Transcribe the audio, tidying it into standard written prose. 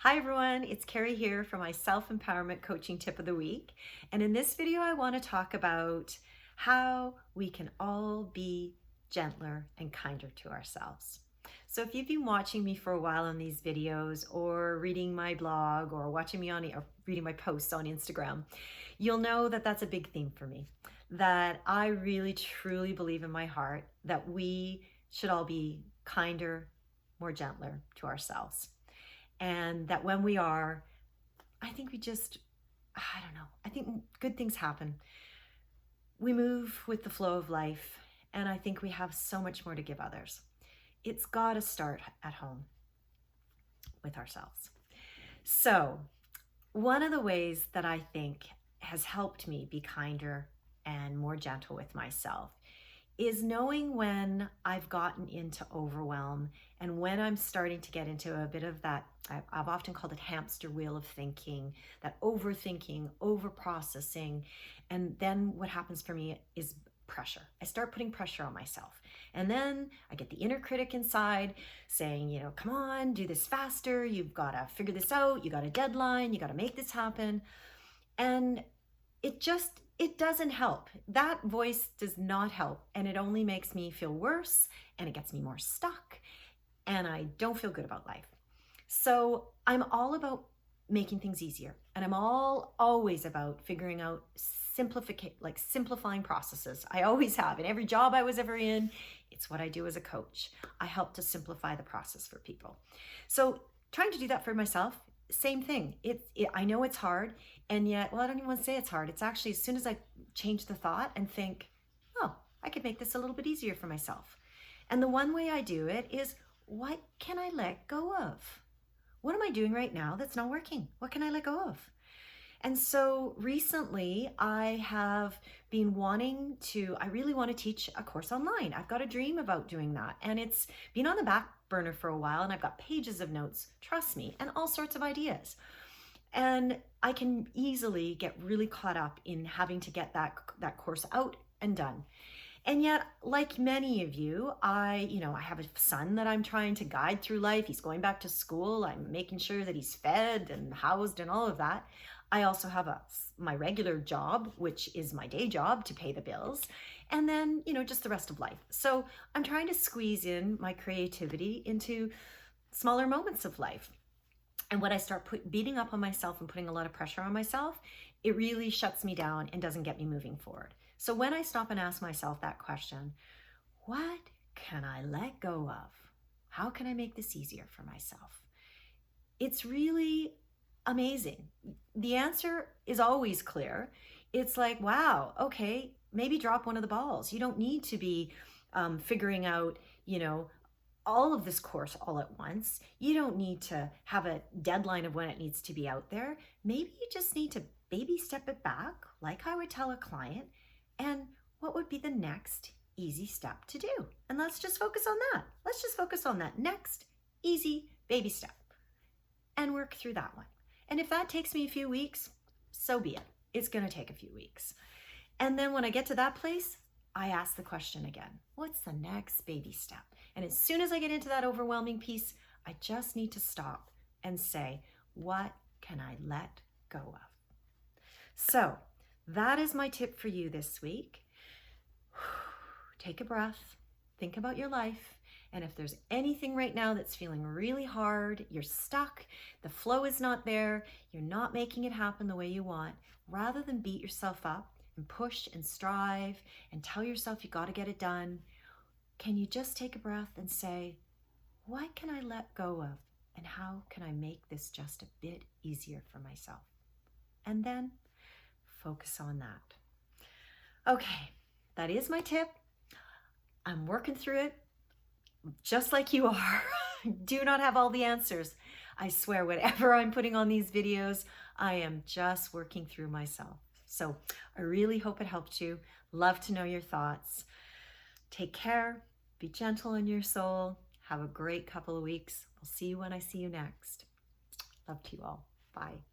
Hi everyone, it's Carrie here for my self-empowerment coaching tip of the week. And in this video, I want to talk about how we can all be gentler and kinder to ourselves. So if you've been watching me for a while on these videos or reading my blog or watching me or reading my posts on Instagram, you'll know that that's a big theme for me. That I really truly believe in my heart that we should all be kinder, more gentler to ourselves. And that when we are, I think I think good things happen. We move with the flow of life, and I think we have so much more to give others. It's got to start at home with ourselves. So one of the ways that I think has helped me be kinder and more gentle with myself is knowing when I've gotten into overwhelm and when I'm starting to get into a bit of that, I've often called it hamster wheel of thinking, that overthinking, overprocessing. And then what happens for me is pressure. I start putting pressure on myself. And then I get the inner critic inside saying, come on, do this faster. You've got to figure this out. You got a deadline. You got to make this happen. And it doesn't help. That voice does not help, and it only makes me feel worse, and it gets me more stuck, and I don't feel good about life. So I'm all about making things easier, and I'm always about figuring out simplifying processes. I always have. In every job I was ever in, it's what I do as a coach. I help to simplify the process for people. So trying to do that for myself, same thing. I know it's hard, and yet, I don't even want to say it's hard. It's actually, as soon as I change the thought and think, oh, I could make this a little bit easier for myself. And the one way I do it is, what can I let go of? What am I doing right now that's not working? What can I let go of? And so recently I have been I really want to teach a course online. I've got a dream about doing that, and it's been on the back burner for a while, and I've got pages of notes, trust me, and all sorts of ideas. And I can easily get really caught up in having to get that course out and done. And yet, like many of you, I have a son that I'm trying to guide through life. He's going back to school. I'm making sure that he's fed and housed and all of that. I also have my regular job, which is my day job to pay the bills. And then, just the rest of life. So I'm trying to squeeze in my creativity into smaller moments of life. And when I start beating up on myself and putting a lot of pressure on myself, it really shuts me down and doesn't get me moving forward. So when I stop and ask myself that question, what can I let go of? How can I make this easier for myself? It's really amazing. The answer is always clear. It's like, wow, okay, maybe drop one of the balls. You don't need to be figuring out, all of this course all at once. You don't need to have a deadline of when it needs to be out there. Maybe you just need to baby step it back, like I would tell a client, and what would be the next easy step to do? And let's just focus on that. Let's just focus on that next easy baby step and work through that one. And if that takes me a few weeks, so be it. It's going to take a few weeks. And then when I get to that place, I ask the question again, what's the next baby step? And as soon as I get into that overwhelming piece, I just need to stop and say, what can I let go of? So that is my tip for you this week. Take a breath, think about your life. And if there's anything right now that's feeling really hard, you're stuck, the flow is not there, you're not making it happen the way you want, rather than beat yourself up and push and strive and tell yourself you got to get it done, can you just take a breath and say, what can I let go of? And how can I make this just a bit easier for myself? And then focus on that. Okay, that is my tip. I'm working through it just like you are. Do not have all the answers. I swear, whatever I'm putting on these videos, I am just working through myself. So I really hope it helped you. Love to know your thoughts. Take care. Be gentle in your soul. Have a great couple of weeks. I'll see you when I see you next. Love to you all. Bye.